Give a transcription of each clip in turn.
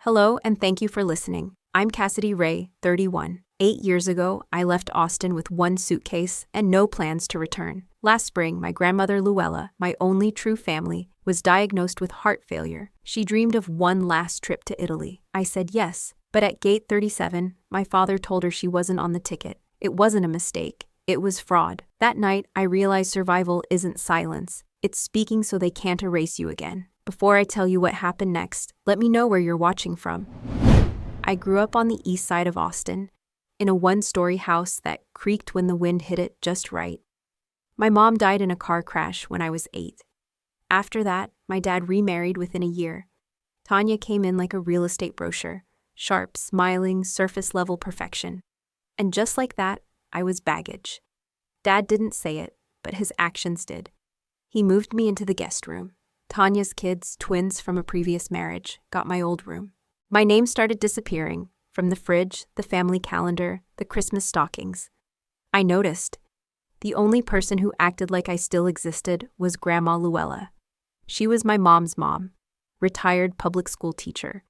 Hello and thank you for listening. I'm Cassidy Ray, 31. 8 years ago, I left Austin with one suitcase and no plans to return. Last spring, my grandmother Luella, my only true family, was diagnosed with heart failure. She dreamed of one last trip to Italy. I said yes, but at gate 37, my father told her she wasn't on the ticket. It wasn't a mistake. It was fraud. That night, I realized survival isn't silence. It's speaking so they can't erase you again. Before I tell you what happened next, let me know where you're watching from. I grew up on the east side of Austin, in a one-story house that creaked when the wind hit it just right. My mom died in a car crash when I was 8. After that, my dad remarried within a year. Tanya came in like a real estate brochure, sharp, smiling, surface-level perfection. And just like that, I was baggage. Dad didn't say it, but his actions did. He moved me into the guest room. Tanya's kids, twins from a previous marriage, got my old room. My name started disappearing, from the fridge, the family calendar, the Christmas stockings. I noticed. The only person who acted like I still existed was Grandma Luella. She was my mom's mom, retired public school teacher,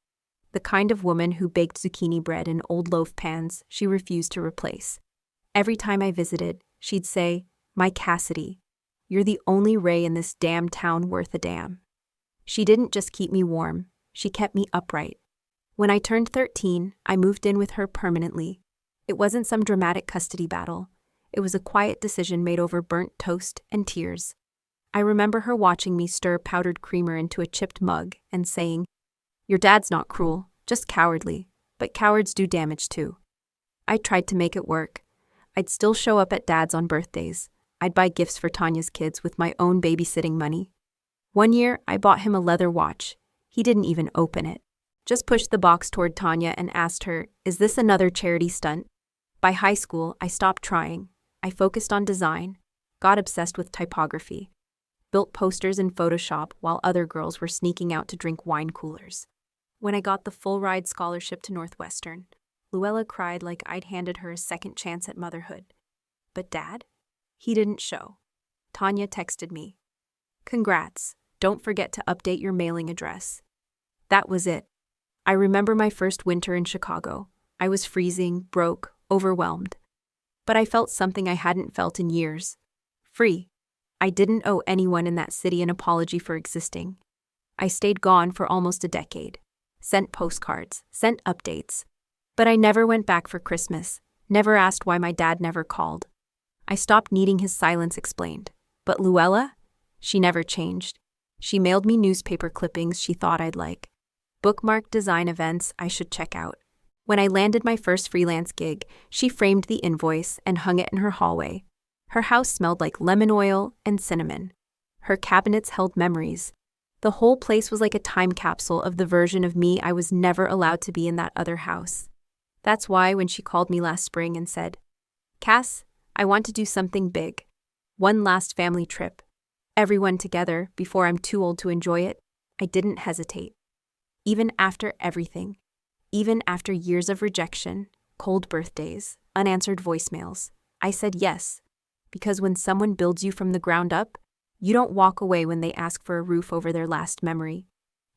the kind of woman who baked zucchini bread in old loaf pans she refused to replace. Every time I visited, she'd say, "My Cassidy, you're the only Ray in this damn town worth a damn." She didn't just keep me warm, she kept me upright. When I turned 13, I moved in with her permanently. It wasn't some dramatic custody battle. It was a quiet decision made over burnt toast and tears. I remember her watching me stir powdered creamer into a chipped mug and saying, "Your dad's not cruel, just cowardly, but cowards do damage too." I tried to make it work. I'd still show up at Dad's on birthdays. I'd buy gifts for Tanya's kids with my own babysitting money. One year, I bought him a leather watch. He didn't even open it. Just pushed the box toward Tanya and asked her, "Is this another charity stunt?" By high school, I stopped trying. I focused on design, got obsessed with typography, built posters in Photoshop while other girls were sneaking out to drink wine coolers. When I got the full-ride scholarship to Northwestern, Luella cried like I'd handed her a second chance at motherhood. But Dad? He didn't show. Tanya texted me, "Congrats, don't forget to update your mailing address." That was it. I remember my first winter in Chicago. I was freezing, broke, overwhelmed. But I felt something I hadn't felt in years. Free. I didn't owe anyone in that city an apology for existing. I stayed gone for almost a decade. Sent postcards, sent updates. But I never went back for Christmas, never asked why my dad never called. I stopped needing his silence explained. But Luella? She never changed. She mailed me newspaper clippings she thought I'd like. Bookmarked design events I should check out. When I landed my first freelance gig, she framed the invoice and hung it in her hallway. Her house smelled like lemon oil and cinnamon. Her cabinets held memories. The whole place was like a time capsule of the version of me I was never allowed to be in that other house. That's why when she called me last spring and said, "Cass, I want to do something big. One last family trip. Everyone together before I'm too old to enjoy it," I didn't hesitate. Even after everything. Even after years of rejection, cold birthdays, unanswered voicemails, I said yes. Because when someone builds you from the ground up, you don't walk away when they ask for a roof over their last memory.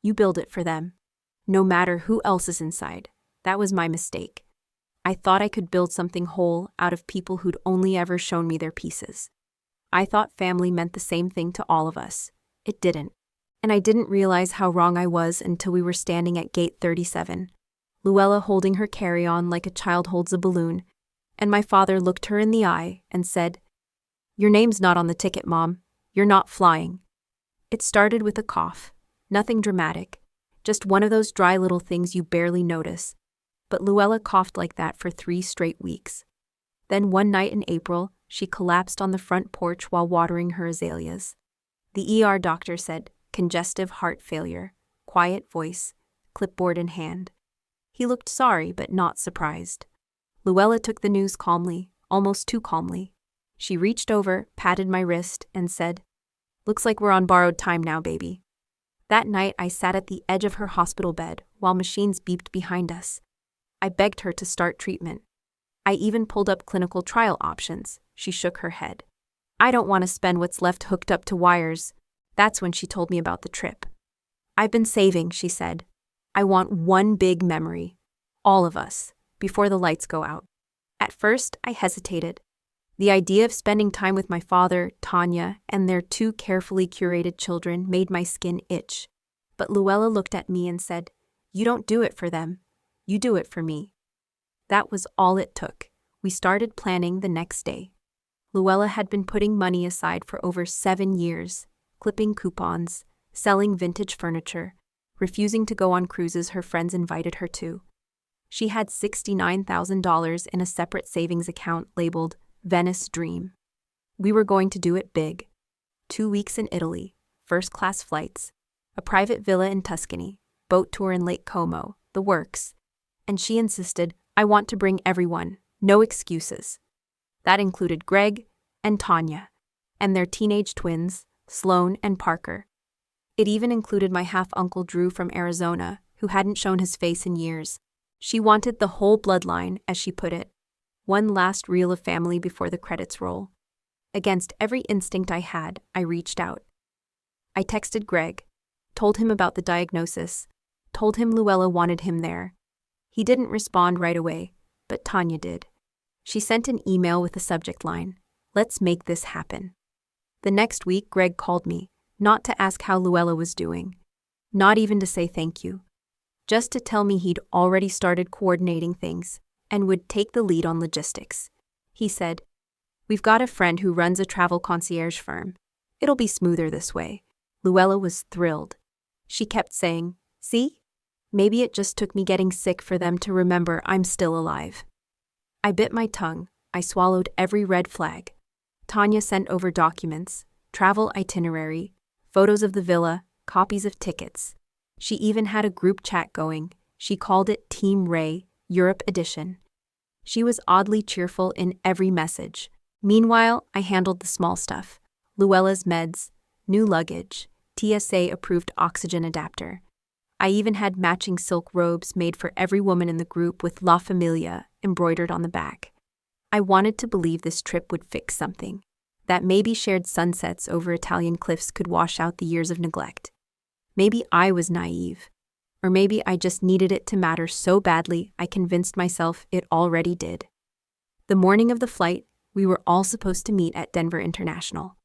You build it for them. No matter who else is inside. That was my mistake. I thought I could build something whole out of people who'd only ever shown me their pieces. I thought family meant the same thing to all of us. It didn't. And I didn't realize how wrong I was until we were standing at gate 37. Luella holding her carry-on like a child holds a balloon, and my father looked her in the eye and said, "Your name's not on the ticket, Mom. You're not flying." It started with a cough. Nothing dramatic. Just one of those dry little things you barely notice. But Luella coughed like that for 3 straight weeks. Then one night in April, she collapsed on the front porch while watering her azaleas. The ER doctor said, "Congestive heart failure," quiet voice, clipboard in hand. He looked sorry but not surprised. Luella took the news calmly, almost too calmly. She reached over, patted my wrist, and said, "Looks like we're on borrowed time now, baby." That night I sat at the edge of her hospital bed while machines beeped behind us. I begged her to start treatment. I even pulled up clinical trial options. She shook her head. "I don't want to spend what's left hooked up to wires." That's when she told me about the trip. "I've been saving," she said. I want one big memory. All of us, before the lights go out. At first, I hesitated. The idea of spending time with my father, Tanya, and their two carefully curated children made my skin itch. But Luella looked at me and said, "You don't do it for them. You do it for me." That was all it took. We started planning the next day. Luella had been putting money aside for over 7 years, clipping coupons, selling vintage furniture, refusing to go on cruises her friends invited her to. She had $69,000 in a separate savings account labeled Venice Dream. We were going to do it big. 2 weeks in Italy, first-class flights, a private villa in Tuscany, boat tour in Lake Como, the works. And she insisted, "I want to bring everyone, no excuses." That included Greg and Tanya, and their teenage twins, Sloan and Parker. It even included my half-uncle Drew from Arizona, who hadn't shown his face in years. She wanted the whole bloodline, as she put it. One last reel of family before the credits roll. Against every instinct I had, I reached out. I texted Greg, told him about the diagnosis, told him Luella wanted him there. He didn't respond right away, but Tanya did. She sent an email with the subject line, "Let's make this happen." The next week, Greg called me, not to ask how Luella was doing, not even to say thank you, just to tell me he'd already started coordinating things and would take the lead on logistics. He said, "We've got a friend who runs a travel concierge firm. It'll be smoother this way." Luella was thrilled. She kept saying, "See? Maybe it just took me getting sick for them to remember I'm still alive." I bit my tongue. I swallowed every red flag. Tanya sent over documents, travel itinerary, photos of the villa, copies of tickets. She even had a group chat going. She called it Team Ray, Europe Edition. She was oddly cheerful in every message. Meanwhile, I handled the small stuff. Luella's meds, new luggage, TSA-approved oxygen adapter. I even had matching silk robes made for every woman in the group with La Familia embroidered on the back. I wanted to believe this trip would fix something, that maybe shared sunsets over Italian cliffs could wash out the years of neglect. Maybe I was naive, or maybe I just needed it to matter so badly I convinced myself it already did. The morning of the flight, we were all supposed to meet at Denver International.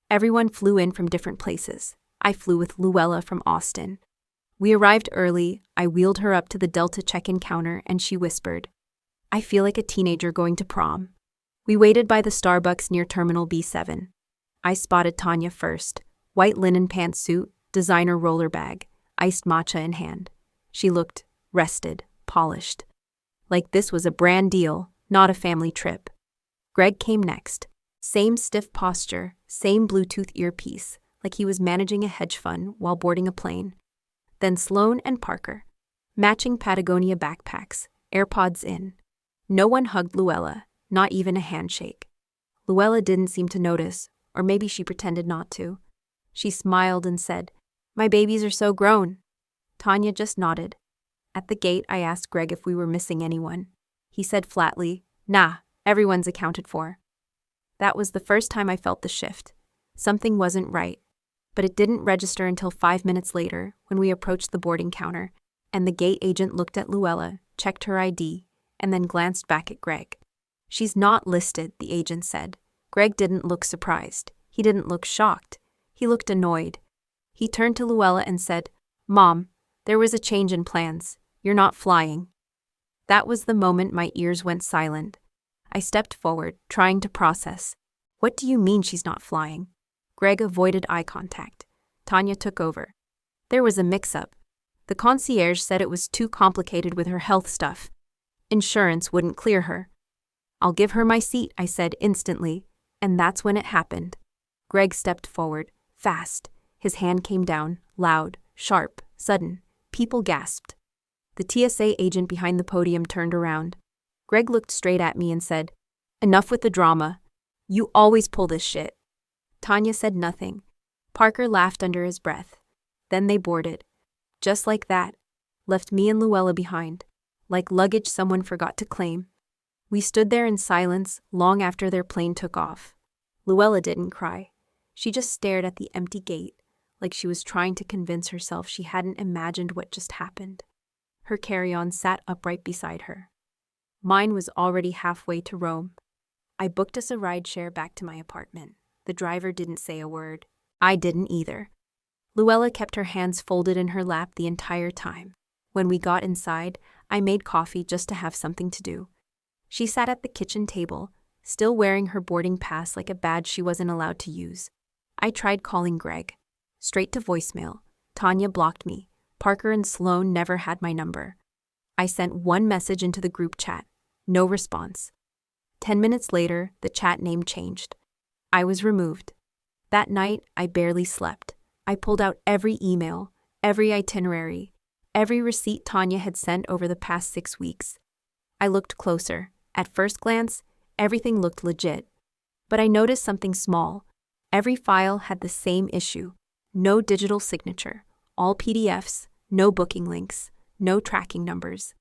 Everyone flew in from different places. I flew with Luella from Austin. We arrived early. I wheeled her up to the Delta check-in counter and she whispered, "I feel like a teenager going to prom." We waited by the Starbucks near Terminal B7. I spotted Tanya first, white linen pantsuit, designer roller bag, iced matcha in hand. She looked rested, polished. Like this was a brand deal, not a family trip. Greg came next. Same stiff posture, same Bluetooth earpiece, like he was managing a hedge fund while boarding a plane. Then Sloan and Parker. Matching Patagonia backpacks, AirPods in. No one hugged Luella, not even a handshake. Luella didn't seem to notice, or maybe she pretended not to. She smiled and said, "My babies are so grown." Tanya just nodded. At the gate, I asked Greg if we were missing anyone. He said flatly, "Nah, everyone's accounted for." That was the first time I felt the shift. Something wasn't right. But it didn't register until 5 minutes later when we approached the boarding counter, and the gate agent looked at Luella, checked her ID, and then glanced back at Greg. "She's not listed," the agent said. Greg didn't look surprised. He didn't look shocked. He looked annoyed. He turned to Luella and said, "Mom, there was a change in plans. You're not flying." That was the moment my ears went silent. I stepped forward, trying to process. "What do you mean she's not flying?" Greg avoided eye contact. Tanya took over. There was a mix-up. The concierge said it was too complicated with her health stuff. Insurance wouldn't clear her. "I'll give her my seat," I said instantly, and that's when it happened. Greg stepped forward, fast. His hand came down, loud, sharp, sudden. People gasped. The TSA agent behind the podium turned around. Greg looked straight at me and said, "Enough with the drama. You always pull this shit." Tanya said nothing. Parker laughed under his breath. Then they boarded. Just like that. Left me and Luella behind. Like luggage someone forgot to claim. We stood there in silence long after their plane took off. Luella didn't cry. She just stared at the empty gate, like she was trying to convince herself she hadn't imagined what just happened. Her carry-on sat upright beside her. Mine was already halfway to Rome. I booked us a rideshare back to my apartment. The driver didn't say a word. I didn't either. Luella kept her hands folded in her lap the entire time. When we got inside, I made coffee just to have something to do. She sat at the kitchen table, still wearing her boarding pass like a badge she wasn't allowed to use. I tried calling Greg. Straight to voicemail. Tanya blocked me. Parker and Sloan never had my number. I sent one message into the group chat. No response. 10 minutes later, the chat name changed. I was removed. That night, I barely slept. I pulled out every email, every itinerary, every receipt Tanya had sent over the past 6 weeks. I looked closer. At first glance, everything looked legit. But I noticed something small. Every file had the same issue. No digital signature. All PDFs, no booking links, no tracking numbers.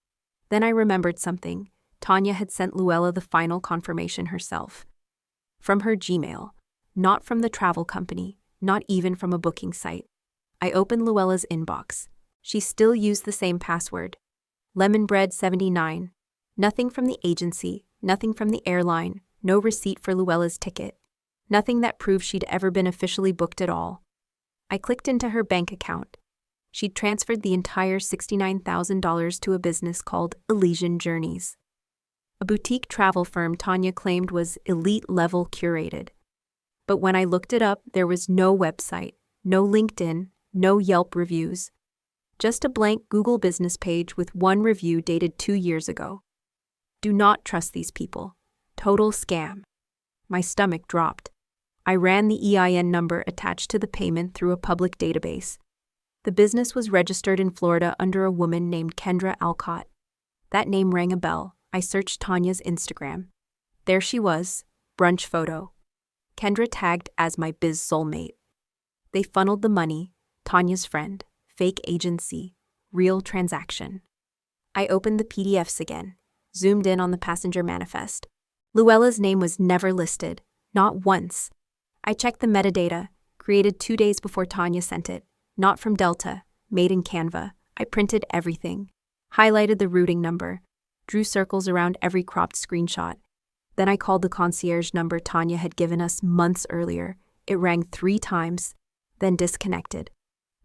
Then I remembered something. Tanya had sent Luella the final confirmation herself. From her Gmail. Not from the travel company, not even from a booking site. I opened Luella's inbox. She still used the same password. Lemonbread79. Nothing from the agency, nothing from the airline, no receipt for Luella's ticket. Nothing that proved she'd ever been officially booked at all. I clicked into her bank account. She'd transferred the entire $69,000 to a business called Elysian Journeys, a boutique travel firm Tanya claimed was elite-level curated. But when I looked it up, there was no website, no LinkedIn, no Yelp reviews. Just a blank Google business page with one review dated 2 years ago. Do not trust these people. Total scam. My stomach dropped. I ran the EIN number attached to the payment through a public database. The business was registered in Florida under a woman named Kendra Alcott. That name rang a bell. I searched Tanya's Instagram. There she was, brunch photo. Kendra tagged as my biz soulmate. They funneled the money, Tanya's friend, fake agency, real transaction. I opened the PDFs again, zoomed in on the passenger manifest. Luella's name was never listed, not once. I checked the metadata, created 2 days before Tanya sent it, not from Delta, made in Canva. I printed everything, highlighted the routing number, drew circles around every cropped screenshot. Then I called the concierge number Tanya had given us months earlier. It rang 3 times, then disconnected.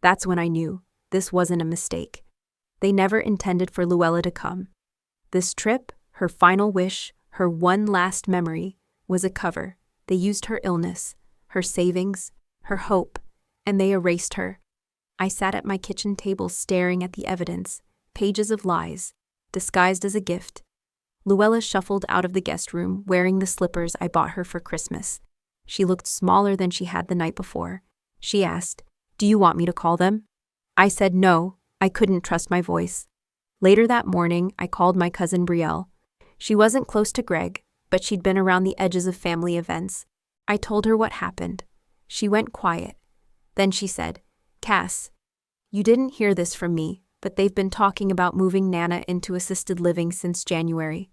That's when I knew this wasn't a mistake. They never intended for Luella to come. This trip, her final wish, her one last memory, was a cover. They used her illness, her savings, her hope, and they erased her. I sat at my kitchen table staring at the evidence, pages of lies, disguised as a gift. Luella shuffled out of the guest room wearing the slippers I bought her for Christmas. She looked smaller than she had the night before. She asked, "Do you want me to call them?" I said no. I couldn't trust my voice. Later that morning, I called my cousin Brielle. She wasn't close to Greg, but she'd been around the edges of family events. I told her what happened. She went quiet. Then she said, "Cass, you didn't hear this from me, but they've been talking about moving Nana into assisted living since January."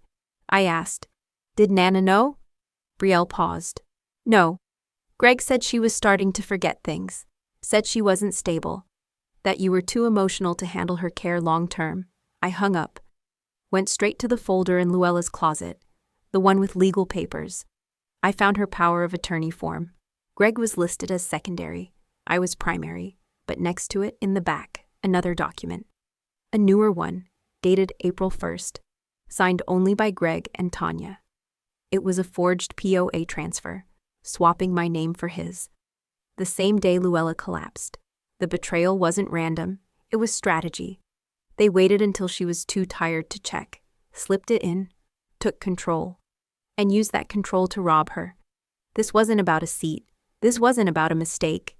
I asked, "Did Nana know?" Brielle paused. "No. Greg said she was starting to forget things, said she wasn't stable, that you were too emotional to handle her care long term." I hung up, went straight to the folder in Luella's closet, the one with legal papers. I found her power of attorney form. Greg was listed as secondary. I was primary, but next to it, in the back, another document. A newer one, dated April 1st, signed only by Greg and Tanya. It was a forged POA transfer, swapping my name for his. The same day Luella collapsed. The betrayal wasn't random, it was strategy. They waited until she was too tired to check, slipped it in, took control, and used that control to rob her. This wasn't about a seat. This wasn't about a mistake.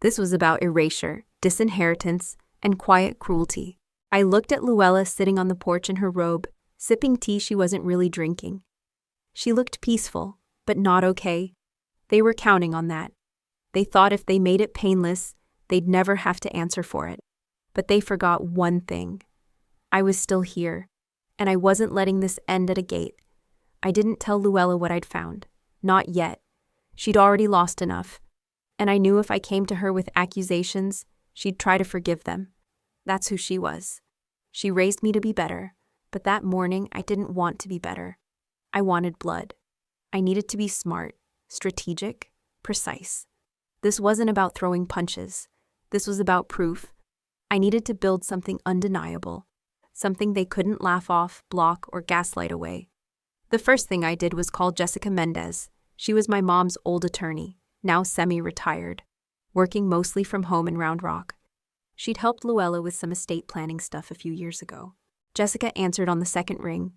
This was about erasure, disinheritance, and quiet cruelty. I looked at Luella sitting on the porch in her robe, sipping tea she wasn't really drinking. She looked peaceful, but not okay. They were counting on that. They thought if they made it painless, they'd never have to answer for it. But they forgot one thing. I was still here, and I wasn't letting this end at a gate. I didn't tell Luella what I'd found. Not yet. She'd already lost enough. And I knew if I came to her with accusations, she'd try to forgive them. That's who she was. She raised me to be better, but that morning I didn't want to be better. I wanted blood. I needed to be smart, strategic, precise. This wasn't about throwing punches. This was about proof. I needed to build something undeniable, something they couldn't laugh off, block, or gaslight away. The first thing I did was call Jessica Mendez. She was my mom's old attorney, now semi-retired, working mostly from home in Round Rock. She'd helped Luella with some estate planning stuff a few years ago. Jessica answered on the second ring.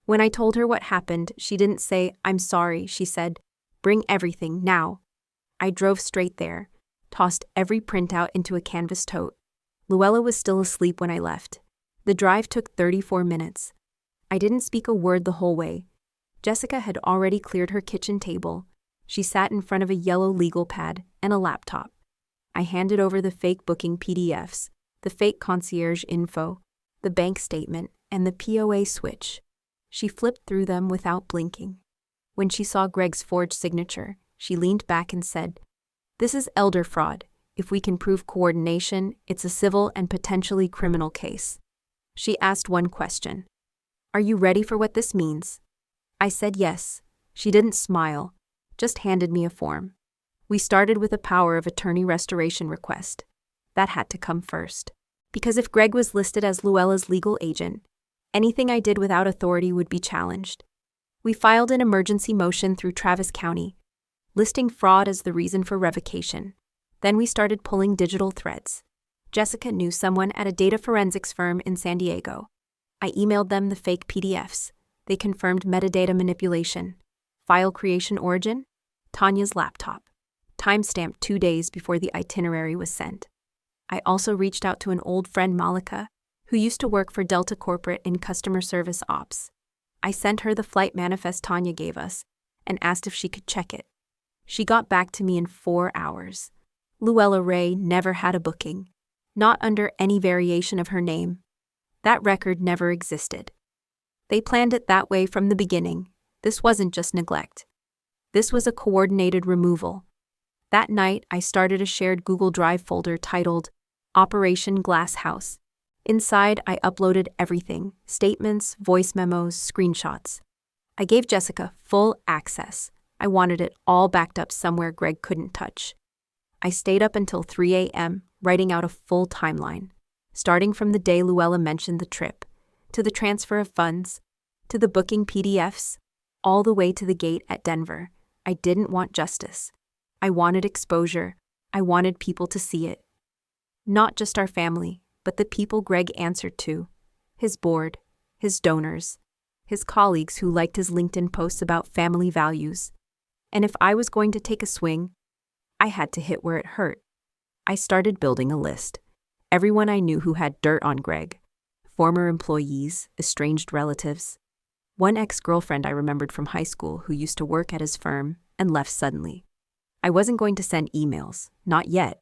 When I told her what happened, she didn't say, "I'm sorry," she said, "Bring everything, now." I drove straight there, tossed every printout into a canvas tote. Luella was still asleep when I left. The drive took 34 minutes. I didn't speak a word the whole way. Jessica had already cleared her kitchen table. She sat in front of a yellow legal pad and a laptop. I handed over the fake booking PDFs, the fake concierge info, the bank statement, and the POA switch. She flipped through them without blinking. When she saw Greg's forged signature, she leaned back and said, "This is elder fraud. If we can prove coordination, it's a civil and potentially criminal case." She asked one question. "Are you ready for what this means?" I said yes. She didn't smile, just handed me a form. We started with a power of attorney restoration request. That had to come first. Because if Greg was listed as Luella's legal agent, anything I did without authority would be challenged. We filed an emergency motion through Travis County, listing fraud as the reason for revocation. Then we started pulling digital threads. Jessica knew someone at a data forensics firm in San Diego. I emailed them the fake PDFs. They confirmed metadata manipulation. File creation origin? Tanya's laptop. Timestamped 2 days before the itinerary was sent. I also reached out to an old friend, Malika, who used to work for Delta Corporate in customer service ops. I sent her the flight manifest Tanya gave us and asked if she could check it. She got back to me in 4 hours. Luella Ray never had a booking, not under any variation of her name. That record never existed. They planned it that way from the beginning. This wasn't just neglect. This was a coordinated removal. That night, I started a shared Google Drive folder titled Operation Glass House. Inside, I uploaded everything: statements, voice memos, screenshots. I gave Jessica full access. I wanted it all backed up somewhere Greg couldn't touch. I stayed up until 3 a.m., writing out a full timeline, starting from the day Luella mentioned the trip, to the transfer of funds, to the booking PDFs, all the way to the gate at Denver. I didn't want justice. I wanted exposure. I wanted people to see it. Not just our family, but the people Greg answered to. His board, his donors, his colleagues who liked his LinkedIn posts about family values. And if I was going to take a swing, I had to hit where it hurt. I started building a list. Everyone I knew who had dirt on Greg. Former employees, estranged relatives. One ex-girlfriend I remembered from high school who used to work at his firm and left suddenly. I wasn't going to send emails, not yet.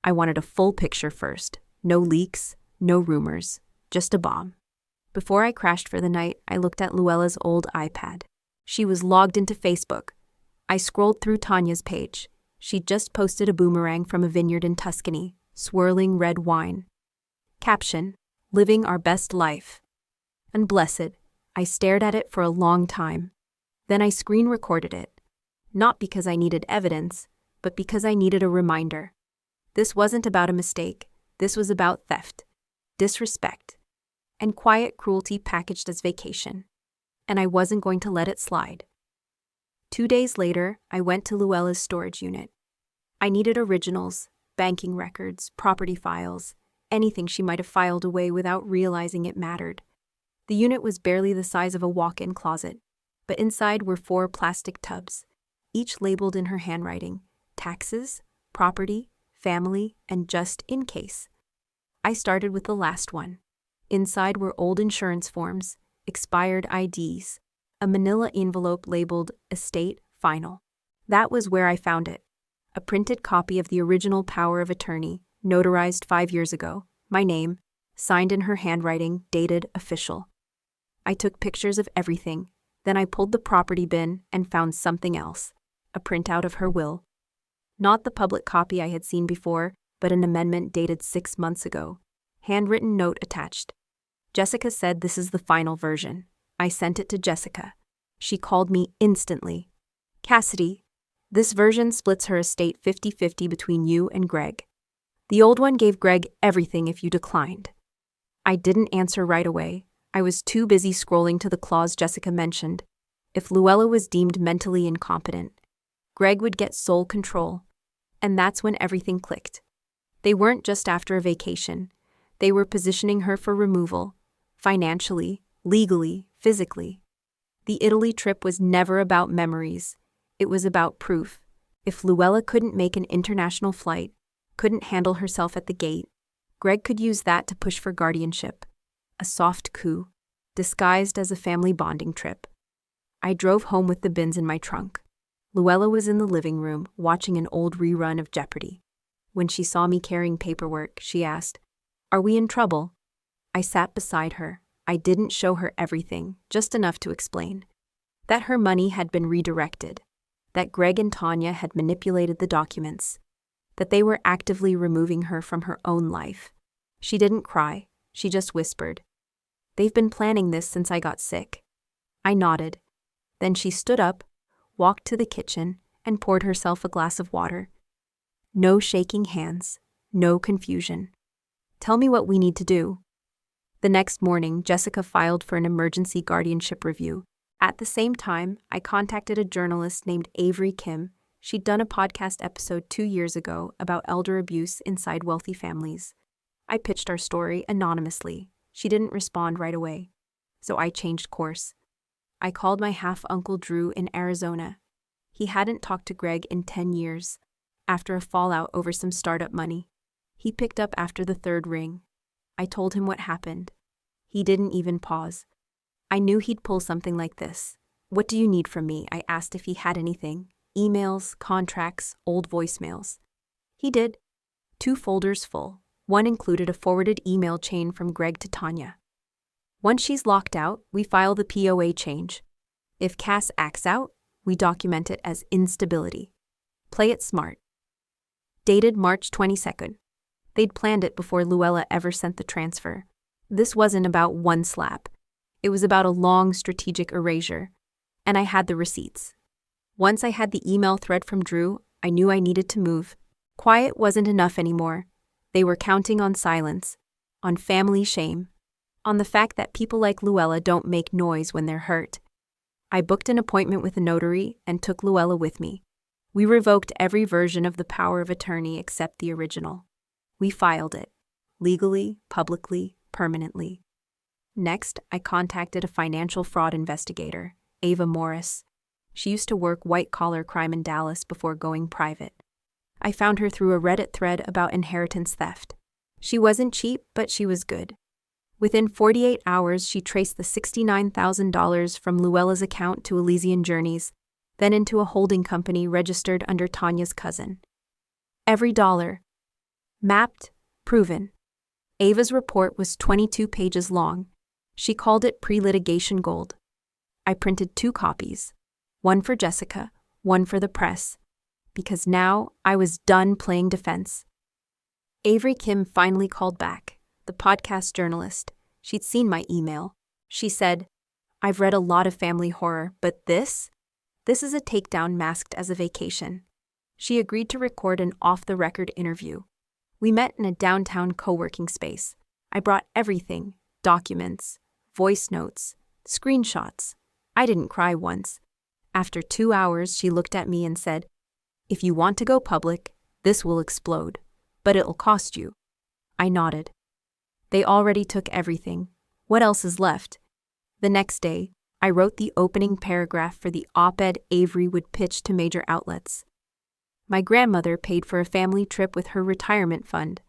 I wanted a full picture first. No leaks, no rumors, just a bomb. Before I crashed for the night, I looked at Luella's old iPad. She was logged into Facebook. I scrolled through Tanya's page. She'd just posted a boomerang from a vineyard in Tuscany, swirling red wine. Caption: "Living our best life." Unblessed, I stared at it for a long time. Then I screen recorded it. Not because I needed evidence, but because I needed a reminder. This wasn't about a mistake. This was about theft, disrespect, and quiet cruelty packaged as vacation. And I wasn't going to let it slide. 2 days later, I went to Luella's storage unit. I needed originals, banking records, property files, anything she might have filed away without realizing it mattered. The unit was barely the size of a walk-in closet, but inside were 4 plastic tubs, each labeled in her handwriting: taxes, property, family, and just in case. I started with the last one. Inside were old insurance forms, expired IDs, a manila envelope labeled Estate Final. That was where I found it. A printed copy of the original power of attorney, notarized 5 years ago, my name, signed in her handwriting, dated official. I took pictures of everything. Then I pulled the property bin and found something else, a printout of her will. Not the public copy I had seen before, but an amendment dated 6 months ago. Handwritten note attached. Jessica said this is the final version. I sent it to Jessica. She called me instantly. Cassidy, this version splits her estate 50-50 between you and Greg. The old one gave Greg everything if you declined. I didn't answer right away. I was too busy scrolling to the clause Jessica mentioned. If Luella was deemed mentally incompetent, Greg would get sole control. And that's when everything clicked. They weren't just after a vacation. They were positioning her for removal, financially, legally, physically. The Italy trip was never about memories. It was about proof. If Luella couldn't make an international flight, couldn't handle herself at the gate, Greg could use that to push for guardianship. A soft coup, disguised as a family bonding trip. I drove home with the bins in my trunk. Luella was in the living room, watching an old rerun of Jeopardy! When she saw me carrying paperwork, she asked, "Are we in trouble?" I sat beside her. I didn't show her everything, just enough to explain. That her money had been redirected. That Greg and Tanya had manipulated the documents. That they were actively removing her from her own life. She didn't cry. She just whispered, "They've been planning this since I got sick." I nodded. Then she stood up, walked to the kitchen, and poured herself a glass of water. No shaking hands, no confusion. "Tell me what we need to do." The next morning, Jessica filed for an emergency guardianship review. At the same time, I contacted a journalist named Avery Kim. She'd done a podcast episode 2 years ago about elder abuse inside wealthy families. I pitched our story anonymously. She didn't respond right away, so I changed course. I called my half-uncle Drew in Arizona. He hadn't talked to Greg in 10 years, after a fallout over some startup money. He picked up after the third ring. I told him what happened. He didn't even pause. I knew he'd pull something like this. "What do you need from me?" I asked if he had anything. Emails, contracts, old voicemails. He did. 2 folders full. One included a forwarded email chain from Greg to Tanya. Once she's locked out, we file the POA change. If Cass acts out, we document it as instability. Play it smart. Dated March 22nd. They'd planned it before Luella ever sent the transfer. This wasn't about one slap. It was about a long strategic erasure. And I had the receipts. Once I had the email thread from Drew, I knew I needed to move. Quiet wasn't enough anymore. They were counting on silence, on family shame, on the fact that people like Luella don't make noise when they're hurt. I booked an appointment with a notary and took Luella with me. We revoked every version of the power of attorney except the original. We filed it, legally, publicly, permanently. Next, I contacted a financial fraud investigator, Ava Morris. She used to work white-collar crime in Dallas before going private. I found her through a Reddit thread about inheritance theft. She wasn't cheap, but she was good. Within 48 hours, she traced the $69,000 from Luella's account to Elysian Journeys, then into a holding company registered under Tanya's cousin. Every dollar. Mapped, proven. Ava's report was 22 pages long. She called it pre-litigation gold. I printed 2 copies, one for Jessica, one for the press, because now I was done playing defense. Avery Kim finally called back, the podcast journalist. She'd seen my email. She said, "I've read a lot of family horror, but this is a takedown masked as a vacation." She agreed to record an off-the-record interview. We met in a downtown co-working space. I brought everything, documents, voice notes, screenshots. I didn't cry once. After 2 hours, she looked at me and said, "If you want to go public, this will explode, but it'll cost you." I nodded. They already took everything. What else is left? The next day, I wrote the opening paragraph for the op-ed Avery would pitch to major outlets. My grandmother paid for a family trip with her retirement fund.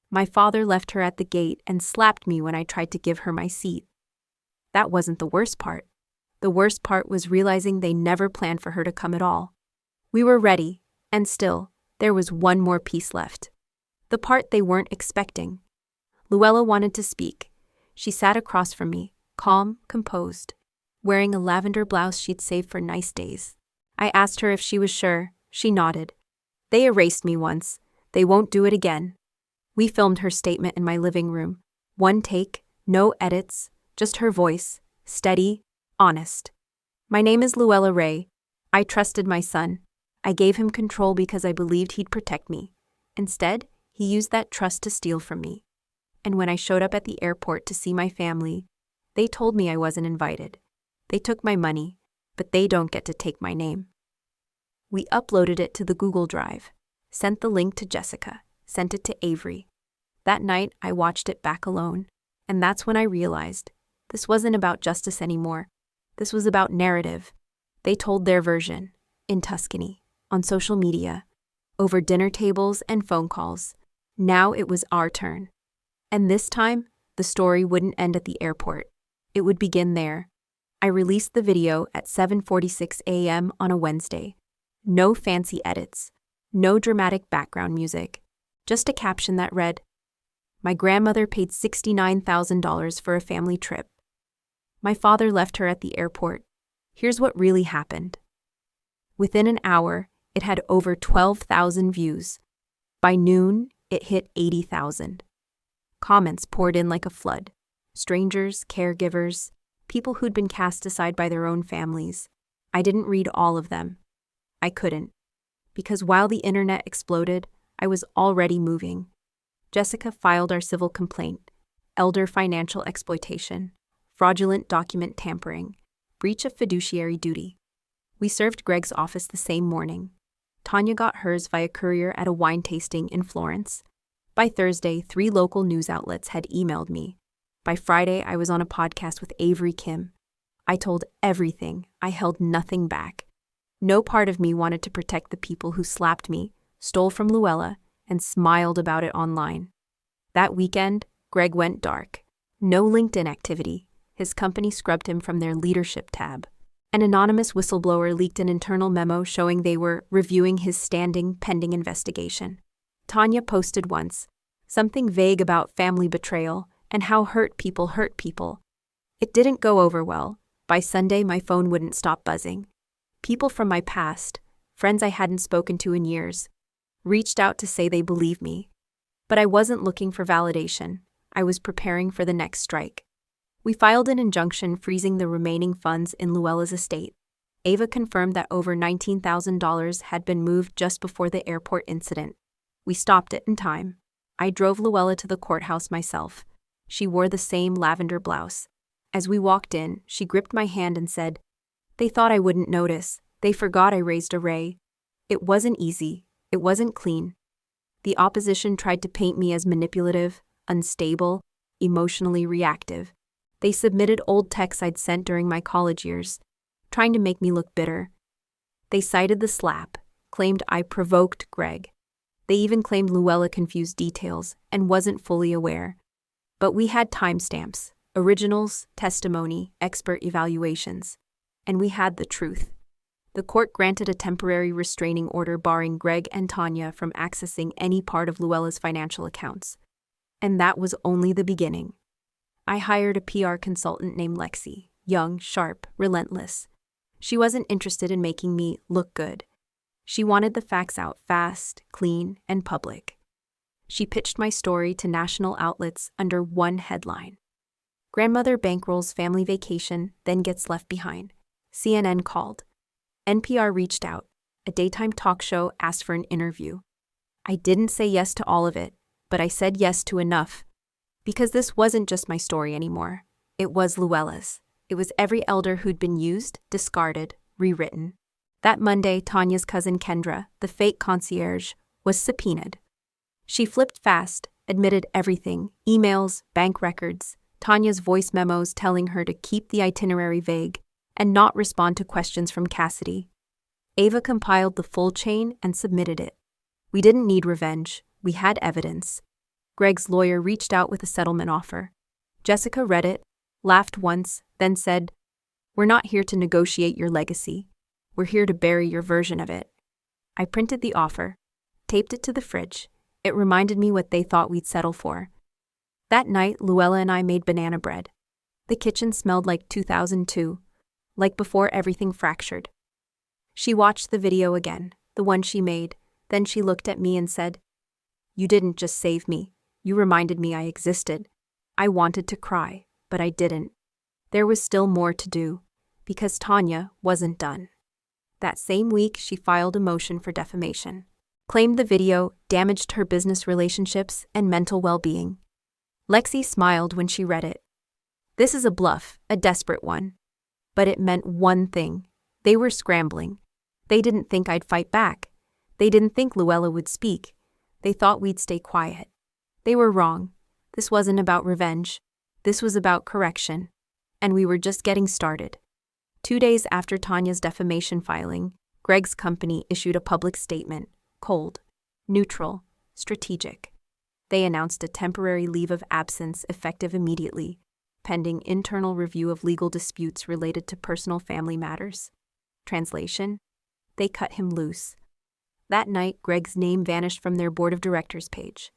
My father left her at the gate and slapped me when I tried to give her my seat. That wasn't the worst part. The worst part was realizing they never planned for her to come at all. We were ready, and still, there was one more piece left. The part they weren't expecting. Luella wanted to speak. She sat across from me, calm, composed, wearing a lavender blouse she'd saved for nice days. I asked her if she was sure. She nodded. They erased me once. They won't do it again. We filmed her statement in my living room. One take, no edits, just her voice, steady, honest. My name is Luella Ray. I trusted my son. I gave him control because I believed he'd protect me. Instead, he used that trust to steal from me. And when I showed up at the airport to see my family, they told me I wasn't invited. They took my money, but they don't get to take my name. We uploaded it to the Google Drive, sent the link to Jessica, sent it to Avery. That night, I watched it back alone, and that's when I realized this wasn't about justice anymore. This was about narrative. They told their version, in Tuscany, on social media, over dinner tables and phone calls. Now it was our turn. And this time, the story wouldn't end at the airport. It would begin there. I released the video at 7:46 a.m. on a Wednesday. No fancy edits, no dramatic background music, just a caption that read, "My grandmother paid $69,000 for a family trip. My father left her at the airport. Here's what really happened." Within an hour, it had over 12,000 views. By noon, it hit 80,000. Comments poured in like a flood. Strangers, caregivers, people who'd been cast aside by their own families. I didn't read all of them. I couldn't. Because while the internet exploded, I was already moving. Jessica filed our civil complaint: elder financial exploitation, fraudulent document tampering, breach of fiduciary duty. We served Greg's office the same morning. Tanya got hers via courier at a wine tasting in Florence. By Thursday, 3 local news outlets had emailed me. By Friday, I was on a podcast with Avery Kim. I told everything. I held nothing back. No part of me wanted to protect the people who slapped me, stole from Luella, and smiled about it online. That weekend, Greg went dark. No LinkedIn activity. His company scrubbed him from their leadership tab. An anonymous whistleblower leaked an internal memo showing they were reviewing his standing pending investigation. Tanya posted once, something vague about family betrayal and how hurt people. It didn't go over well. By Sunday, my phone wouldn't stop buzzing. People from my past, friends I hadn't spoken to in years, reached out to say they believe me. But I wasn't looking for validation. I was preparing for the next strike. We filed an injunction freezing the remaining funds in Luella's estate. Ava confirmed that over $19,000 had been moved just before the airport incident. We stopped it in time. I drove Luella to the courthouse myself. She wore the same lavender blouse. As we walked in, she gripped my hand and said, "They thought I wouldn't notice. They forgot I raised a Ray." It wasn't easy. It wasn't clean. The opposition tried to paint me as manipulative, unstable, emotionally reactive. They submitted old texts I'd sent during my college years, trying to make me look bitter. They cited the slap, claimed I provoked Greg. They even claimed Luella confused details and wasn't fully aware. But we had timestamps, originals, testimony, expert evaluations. And we had the truth. The court granted a temporary restraining order barring Greg and Tanya from accessing any part of Luella's financial accounts. And that was only the beginning. I hired a PR consultant named Lexi, young, sharp, relentless. She wasn't interested in making me look good. She wanted the facts out fast, clean, and public. She pitched my story to national outlets under one headline: "Grandmother bankrolls family vacation, then gets left behind." CNN called. NPR reached out. A daytime talk show asked for an interview. I didn't say yes to all of it, but I said yes to enough. Because this wasn't just my story anymore. It was Luella's. It was every elder who'd been used, discarded, rewritten. That Monday, Tanya's cousin Kendra, the fake concierge, was subpoenaed. She flipped fast, admitted everything: emails, bank records, Tanya's voice memos telling her to keep the itinerary vague and not respond to questions from Cassidy. Ava compiled the full chain and submitted it. We didn't need revenge. We had evidence. Greg's lawyer reached out with a settlement offer. Jessica read it, laughed once, then said, "We're not here to negotiate your legacy. We're here to bury your version of it." I printed the offer, taped it to the fridge. It reminded me what they thought we'd settle for. That night, Luella and I made banana bread. The kitchen smelled like 2002, like before everything fractured. She watched the video again, the one she made, Then she looked at me and said, "You didn't just save me. You reminded me I existed." I wanted to cry, but I didn't. There was still more to do, because Tanya wasn't done. That same week, she filed a motion for defamation, claimed the video damaged her business relationships and mental well-being. Lexi smiled when she read it. This is a bluff, a desperate one. But it meant one thing. They were scrambling. They didn't think I'd fight back. They didn't think Luella would speak. They thought we'd stay quiet. They were wrong. This wasn't about revenge. This was about correction. And we were just getting started. 2 days after Tanya's defamation filing, Greg's company issued a public statement, cold, neutral, strategic. They announced a temporary leave of absence effective immediately, pending internal review of legal disputes related to personal family matters. Translation: they cut him loose. That night, Greg's name vanished from their board of directors page.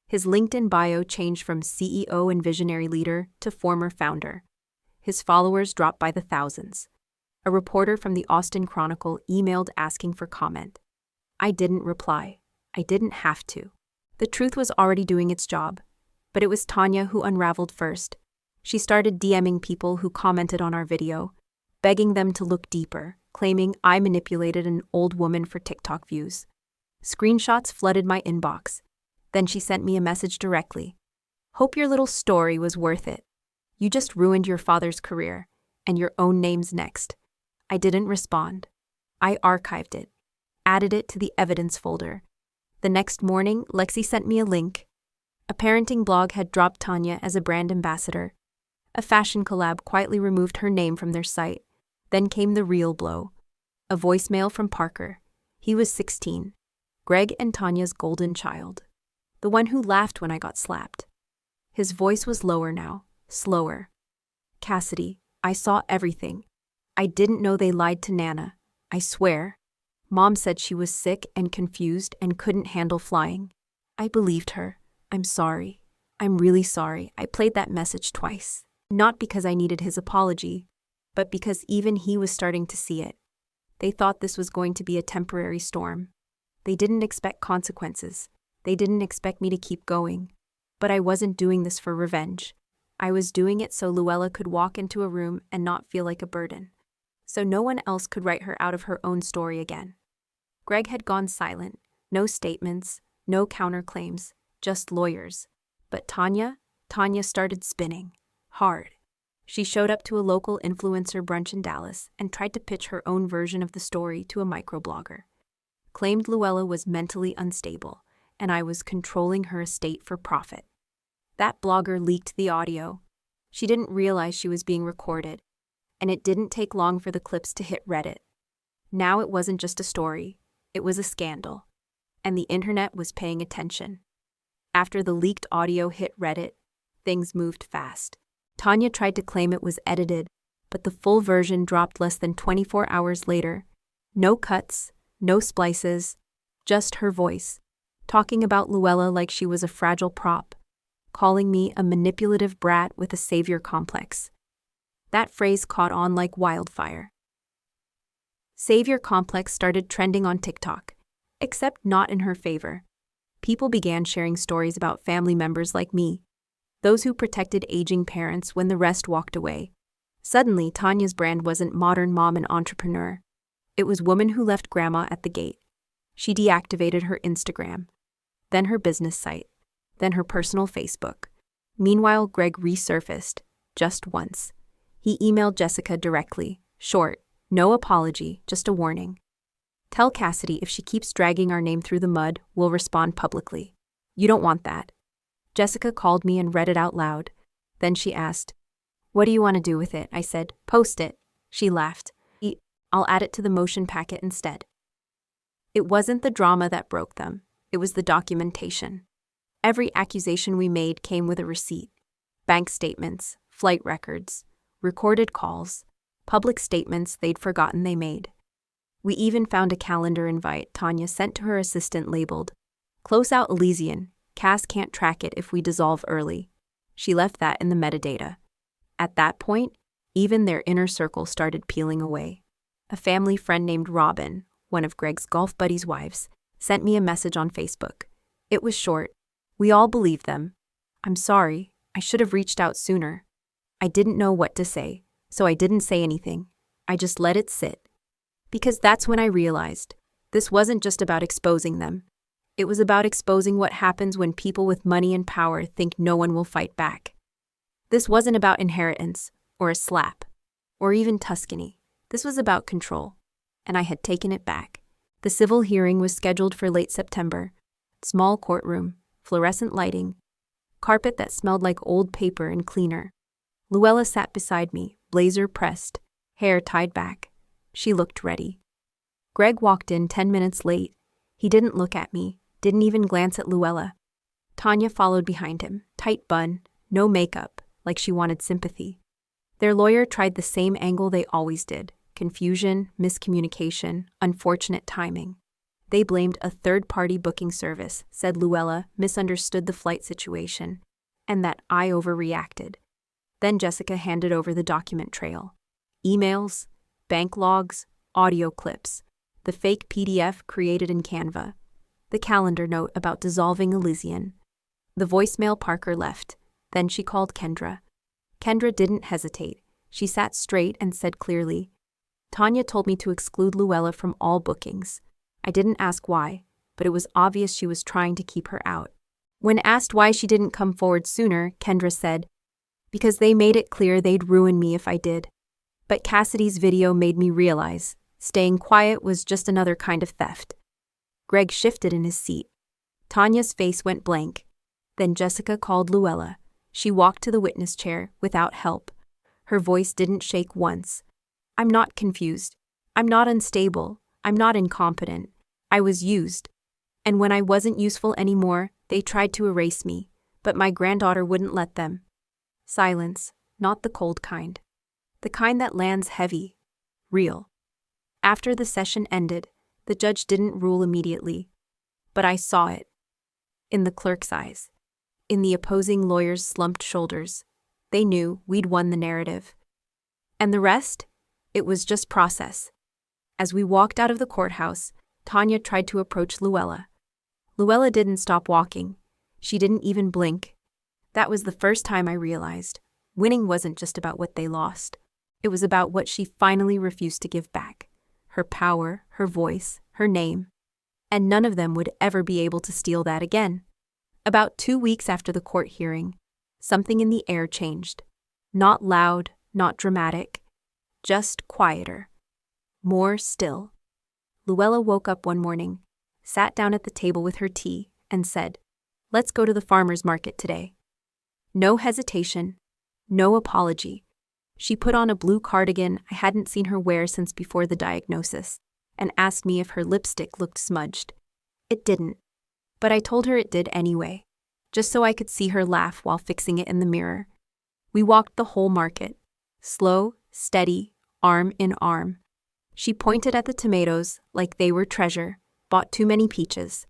His LinkedIn bio changed from CEO and visionary leader to former founder. His followers dropped by the thousands. A reporter from the Austin Chronicle emailed asking for comment. I didn't reply. I didn't have to. The truth was already doing its job. But it was Tanya who unraveled first. She started DMing people who commented on our video, begging them to look deeper, claiming I manipulated an old woman for TikTok views. Screenshots flooded my inbox. Then she sent me a message directly. "Hope your little story was worth it. You just ruined your father's career, and your own name's next." I didn't respond. I archived it, added it to the evidence folder. The next morning, Lexi sent me a link. A parenting blog had dropped Tanya as a brand ambassador. A fashion collab quietly removed her name from their site. Then came the real blow. A voicemail from Parker. He was 16. Greg and Tanya's golden child. The one who laughed when I got slapped. His voice was lower now, slower. "Cassidy, I saw everything. I didn't know they lied to Nana. I swear. Mom said she was sick and confused and couldn't handle flying. I believed her. I'm sorry. I'm really sorry. I played that message twice. Not because I needed his apology, but because even he was starting to see it. They thought this was going to be a temporary storm. They didn't expect consequences. They didn't expect me to keep going. But I wasn't doing this for revenge. I was doing it so Luella could walk into a room and not feel like a burden. So no one else could write her out of her own story again." Greg had gone silent. No statements, no counterclaims, just lawyers. But Tanya started spinning. Hard. She showed up to a local influencer brunch in Dallas and tried to pitch her own version of the story to a microblogger. Claimed Luella was mentally unstable, and I was controlling her estate for profit. That blogger leaked the audio. She didn't realize she was being recorded, and it didn't take long for the clips to hit Reddit. Now it wasn't just a story, it was a scandal, and the internet was paying attention. After the leaked audio hit Reddit, things moved fast. Tanya tried to claim it was edited, but the full version dropped less than 24 hours later. No cuts, no splices, just her voice, talking about Luella like she was a fragile prop, calling me a manipulative brat with a savior complex. That phrase caught on like wildfire. Savior complex started trending on TikTok, except not in her favor. People began sharing stories about family members like me, those who protected aging parents when the rest walked away. Suddenly, Tanya's brand wasn't modern mom and entrepreneur. It was woman who left grandma at the gate. She deactivated her Instagram, then her business site, then her personal Facebook. Meanwhile, Greg resurfaced, just once. He emailed Jessica directly, short, no apology, just a warning. "Tell Cassidy if she keeps dragging our name through the mud, we'll respond publicly. You don't want that." Jessica called me and read it out loud. Then she asked, "What do you want to do with it?" I said, "Post it." She laughed. "I'll add it to the motion packet instead." It wasn't the drama that broke them. It was the documentation. Every accusation we made came with a receipt. Bank statements, flight records, recorded calls, public statements they'd forgotten they made. We even found a calendar invite Tanya sent to her assistant labeled, "Close out Elysian. Cass can't track it if we dissolve early." She left that in the metadata. At that point, even their inner circle started peeling away. A family friend named Robin, one of Greg's golf buddy's wives, sent me a message on Facebook. It was short. We all believed them. I'm sorry, I should have reached out sooner. I didn't know what to say, so I didn't say anything. I just let it sit. Because that's when I realized this wasn't just about exposing them. It was about exposing what happens when people with money and power think no one will fight back. This wasn't about inheritance, or a slap, or even Tuscany. This was about control, and I had taken it back. The civil hearing was scheduled for late September. Small courtroom, fluorescent lighting, carpet that smelled like old paper and cleaner. Luella sat beside me, blazer pressed, hair tied back. She looked ready. Greg walked in 10 minutes late. He didn't look at me, didn't even glance at Luella. Tanya followed behind him, tight bun, no makeup, like she wanted sympathy. Their lawyer tried the same angle they always did: confusion, miscommunication, unfortunate timing. They blamed a third-party booking service, said Luella misunderstood the flight situation, and that I overreacted. Then Jessica handed over the document trail. Emails, bank logs, audio clips, the fake PDF created in Canva, the calendar note about dissolving Elysian. The voicemail Parker left. Then she called Kendra. Kendra didn't hesitate. She sat straight and said clearly, Tanya told me to exclude Luella from all bookings. I didn't ask why, but it was obvious she was trying to keep her out. When asked why she didn't come forward sooner, Kendra said, because they made it clear they'd ruin me if I did. But Cassidy's video made me realize staying quiet was just another kind of theft. Greg shifted in his seat. Tanya's face went blank. Then Jessica called Luella. She walked to the witness chair without help. Her voice didn't shake once. I'm not confused. I'm not unstable. I'm not incompetent. I was used. And when I wasn't useful anymore, they tried to erase me, but my granddaughter wouldn't let them. Silence, not the cold kind. The kind that lands heavy. Real. After the session ended, the judge didn't rule immediately. But I saw it. In the clerk's eyes. In the opposing lawyer's slumped shoulders. They knew we'd won the narrative. And the rest? It was just process. As we walked out of the courthouse, Tanya tried to approach Luella. Luella didn't stop walking. She didn't even blink. That was the first time I realized winning wasn't just about what they lost. It was about what she finally refused to give back. Her power, her voice, her name. And none of them would ever be able to steal that again. About 2 weeks after the court hearing, something in the air changed. Not loud, not dramatic, just quieter. More still. Luella woke up one morning, sat down at the table with her tea, and said, "Let's go to the farmer's market today." No hesitation, no apology. She put on a blue cardigan I hadn't seen her wear since before the diagnosis, and asked me if her lipstick looked smudged. It didn't, but I told her it did anyway, just so I could see her laugh while fixing it in the mirror. We walked the whole market, slow, steady, arm in arm. She pointed at the tomatoes like they were treasure, bought too many peaches.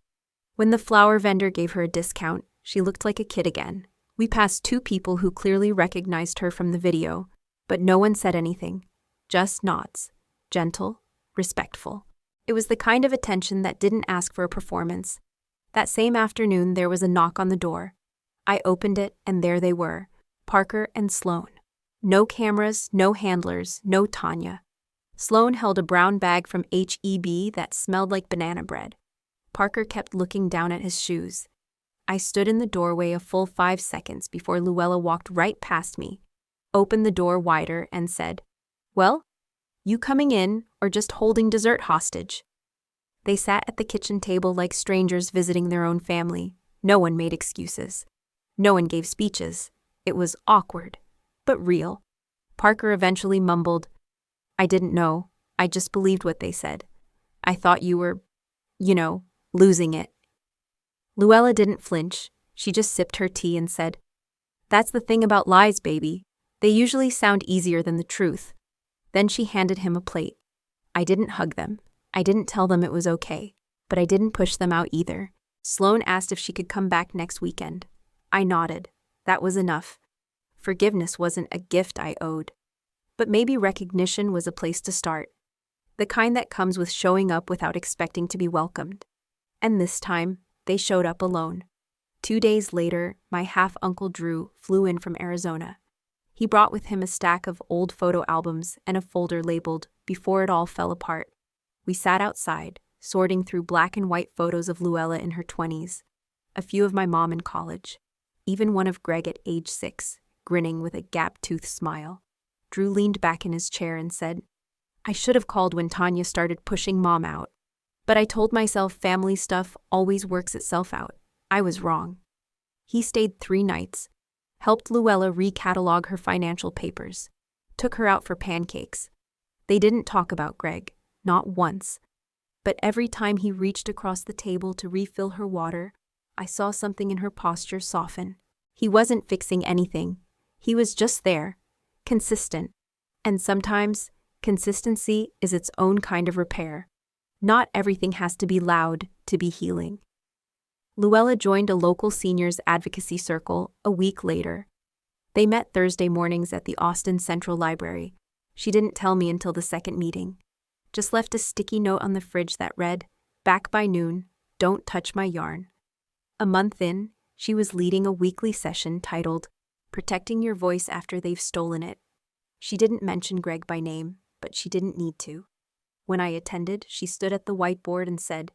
When the flower vendor gave her a discount, she looked like a kid again. We passed 2 people who clearly recognized her from the video, but no one said anything, just nods, gentle, respectful. It was the kind of attention that didn't ask for a performance. That same afternoon, there was a knock on the door. I opened it, and there they were, Parker and Sloan. No cameras, no handlers, no Tanya. Sloan held a brown bag from H-E-B that smelled like banana bread. Parker kept looking down at his shoes. I stood in the doorway a full 5 seconds before Luella walked right past me, opened the door wider, and said, "Well, you coming in or just holding dessert hostage?" They sat at the kitchen table like strangers visiting their own family. No one made excuses. No one gave speeches. It was awkward, but real. Parker eventually mumbled, "I didn't know. I just believed what they said. I thought you were, losing it." Luella didn't flinch. She just sipped her tea and said, "That's the thing about lies, baby. They usually sound easier than the truth." Then she handed him a plate. I didn't hug them. I didn't tell them it was okay, but I didn't push them out either. Sloan asked if she could come back next weekend. I nodded. That was enough. Forgiveness wasn't a gift I owed. But maybe recognition was a place to start. The kind that comes with showing up without expecting to be welcomed. And this time, they showed up alone. 2 days later, my half-uncle Drew flew in from Arizona. He brought with him a stack of old photo albums and a folder labeled "Before It All Fell Apart." We sat outside, sorting through black and white photos of Luella in her 20s, a few of my mom in college, even one of Greg at age 6, grinning with a gap-toothed smile. Drew leaned back in his chair and said, "I should have called when Tanya started pushing Mom out. But I told myself family stuff always works itself out. I was wrong." He stayed 3 nights, helped Luella recatalog her financial papers, took her out for pancakes. They didn't talk about Greg, not once. But every time he reached across the table to refill her water, I saw something in her posture soften. He wasn't fixing anything. He was just there, consistent. And sometimes, consistency is its own kind of repair. Not everything has to be loud to be healing. Luella joined a local seniors advocacy circle a week later. They met Thursday mornings at the Austin Central Library. She didn't tell me until the second meeting. Just left a sticky note on the fridge that read, "Back by noon, don't touch my yarn." A month in, she was leading a weekly session titled, "Protecting Your Voice After They've Stolen It." She didn't mention Greg by name, but she didn't need to. When I attended, she stood at the whiteboard and said,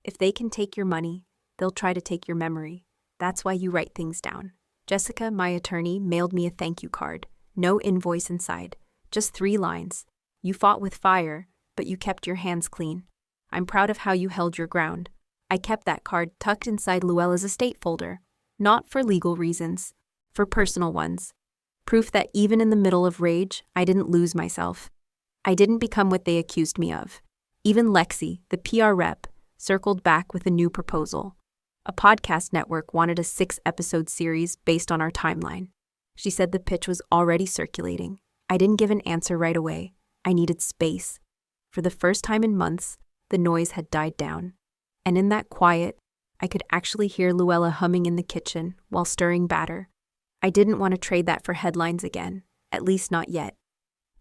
"If they can take your money, they'll try to take your memory. That's why you write things down." Jessica, my attorney, mailed me a thank you card. No invoice inside. Just 3 lines. "You fought with fire, but you kept your hands clean. I'm proud of how you held your ground." I kept that card tucked inside Luella's estate folder. Not for legal reasons, for personal ones. Proof that even in the middle of rage, I didn't lose myself. I didn't become what they accused me of. Even Lexi, the PR rep, circled back with a new proposal. A podcast network wanted a 6-episode series based on our timeline. She said the pitch was already circulating. I didn't give an answer right away. I needed space. For the first time in months, the noise had died down. And in that quiet, I could actually hear Luella humming in the kitchen while stirring batter. I didn't want to trade that for headlines again, at least not yet.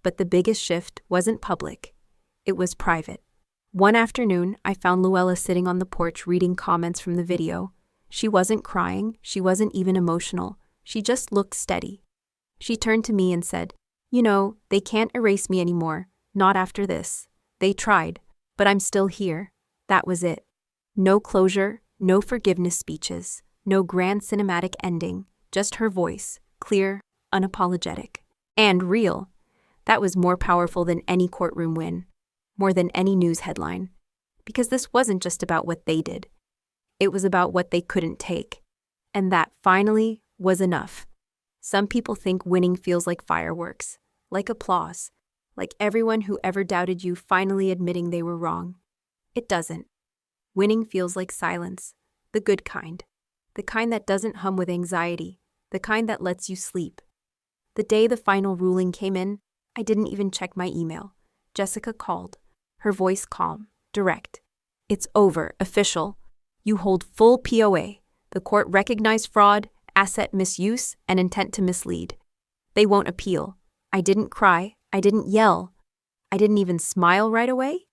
But the biggest shift wasn't public. It was private. One afternoon, I found Luella sitting on the porch reading comments from the video. She wasn't crying, she wasn't even emotional. She just looked steady. She turned to me and said, "You know, they can't erase me anymore, not after this. They tried, but I'm still here." That was it. No closure, no forgiveness speeches, no grand cinematic ending, just her voice, clear, unapologetic, and real. That was more powerful than any courtroom win, more than any news headline. Because this wasn't just about what they did. It was about what they couldn't take. And that, finally, was enough. Some people think winning feels like fireworks, like applause, like everyone who ever doubted you finally admitting they were wrong. It doesn't. Winning feels like silence, the good kind, the kind that doesn't hum with anxiety, the kind that lets you sleep. The day the final ruling came in, I didn't even check my email. Jessica called, her voice calm, direct. "It's over, official. You hold full POA. The court recognized fraud, asset misuse, and intent to mislead. They won't appeal." I didn't cry. I didn't yell. I didn't even smile right away.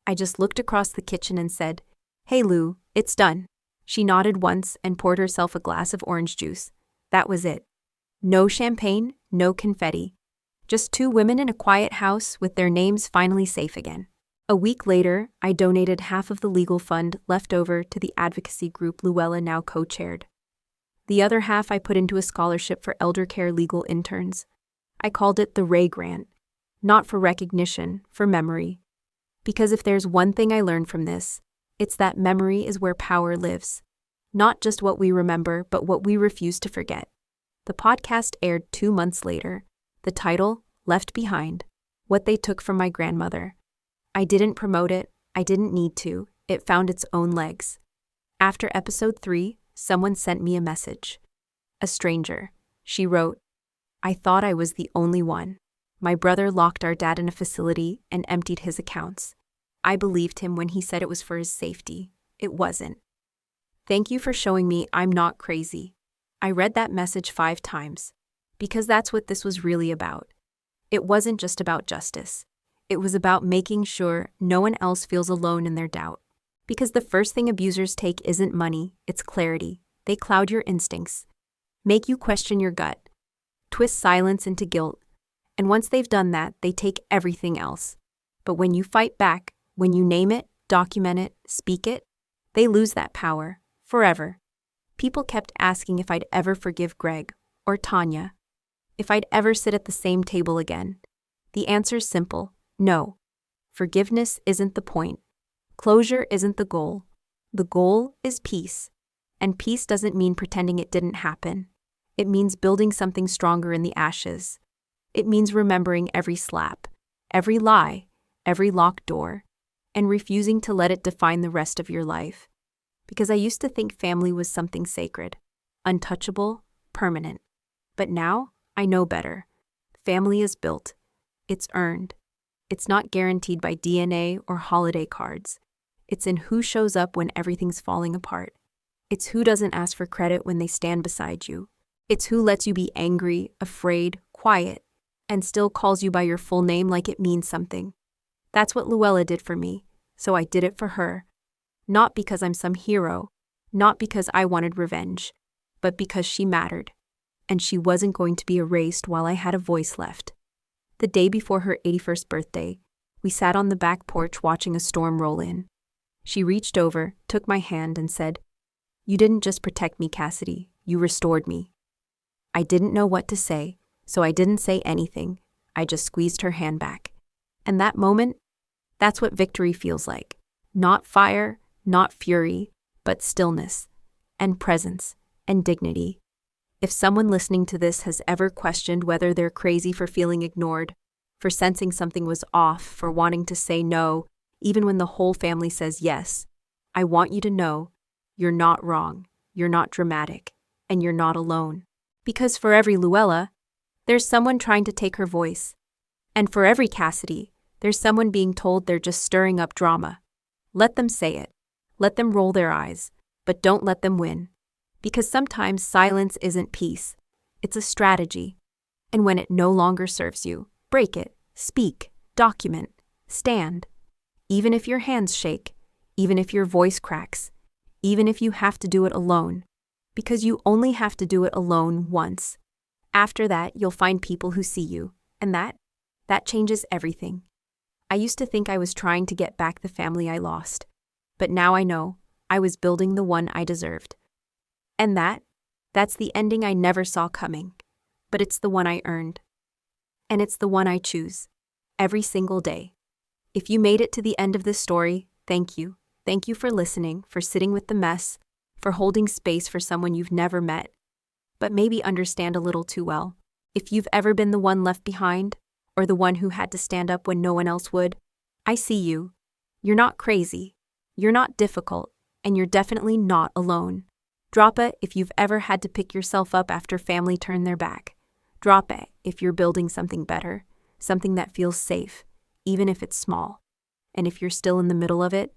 I just looked across the kitchen and said, "Hey Lou, it's done." She nodded once and poured herself a glass of orange juice. That was it. No champagne, no confetti. Just 2 women in a quiet house with their names finally safe again. A week later, I donated half of the legal fund left over to the advocacy group Luella now co-chaired. The other half I put into a scholarship for elder care legal interns. I called it the Ray Grant. Not for recognition, for memory. Because if there's one thing I learned from this, it's that memory is where power lives. Not just what we remember, but what we refuse to forget. The podcast aired 2 months later. The title, Left Behind, What They Took from My Grandmother. I didn't promote it. I didn't need to. It found its own legs. After episode 3, someone sent me a message. A stranger. She wrote, "I thought I was the only one. My brother locked our dad in a facility and emptied his accounts. I believed him when he said it was for his safety. It wasn't. Thank you for showing me I'm not crazy." I read that message 5 times, because that's what this was really about. It wasn't just about justice. It was about making sure no one else feels alone in their doubt. Because the first thing abusers take isn't money, it's clarity. They cloud your instincts, make you question your gut, twist silence into guilt, and once they've done that, they take everything else. But when you fight back, when you name it, document it, speak it, they lose that power, forever. People kept asking if I'd ever forgive Greg, or Tanya, if I'd ever sit at the same table again. The answer's simple, no. Forgiveness isn't the point. Closure isn't the goal. The goal is peace. And peace doesn't mean pretending it didn't happen. It means building something stronger in the ashes. It means remembering every slap, every lie, every locked door, and refusing to let it define the rest of your life. Because I used to think family was something sacred, untouchable, permanent. But now, I know better. Family is built. It's earned. It's not guaranteed by DNA or holiday cards. It's in who shows up when everything's falling apart. It's who doesn't ask for credit when they stand beside you. It's who lets you be angry, afraid, quiet, and still calls you by your full name like it means something. That's what Luella did for me, so I did it for her. Not because I'm some hero, not because I wanted revenge, but because she mattered, and she wasn't going to be erased while I had a voice left. The day before her 81st birthday, we sat on the back porch watching a storm roll in. She reached over, took my hand, and said, "You didn't just protect me, Cassidy, you restored me." I didn't know what to say, so I didn't say anything. I just squeezed her hand back. And that moment, that's what victory feels like. Not fire, not fury, but stillness, and presence, and dignity. If someone listening to this has ever questioned whether they're crazy for feeling ignored, for sensing something was off, for wanting to say no, even when the whole family says yes, I want you to know, you're not wrong, you're not dramatic, and you're not alone. Because for every Luella, there's someone trying to take her voice. And for every Cassidy, there's someone being told they're just stirring up drama. Let them say it. Let them roll their eyes, but don't let them win. Because sometimes silence isn't peace. It's a strategy. And when it no longer serves you, break it, speak, document, stand. Even if your hands shake, even if your voice cracks, even if you have to do it alone. Because you only have to do it alone once. After that, you'll find people who see you, and that changes everything. I used to think I was trying to get back the family I lost, but now I know I was building the one I deserved. And that's the ending I never saw coming, but it's the one I earned. And it's the one I choose, every single day. If you made it to the end of this story, thank you. Thank you for listening, for sitting with the mess, for holding space for someone you've never met, but maybe understand a little too well. If you've ever been the one left behind, or the one who had to stand up when no one else would, I see you. You're not crazy, you're not difficult, and you're definitely not alone. Drop it if you've ever had to pick yourself up after family turned their back. Drop it if you're building something better, something that feels safe, even if it's small. And if you're still in the middle of it,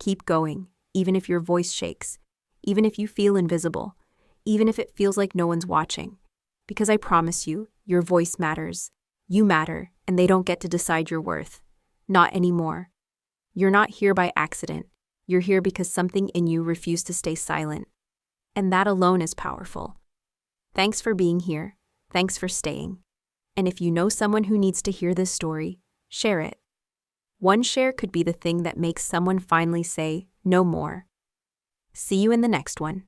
keep going, even if your voice shakes, even if you feel invisible, even if it feels like no one's watching. Because I promise you, your voice matters. You matter, and they don't get to decide your worth. Not anymore. You're not here by accident. You're here because something in you refused to stay silent. And that alone is powerful. Thanks for being here. Thanks for staying. And if you know someone who needs to hear this story, share it. One share could be the thing that makes someone finally say, no more. See you in the next one.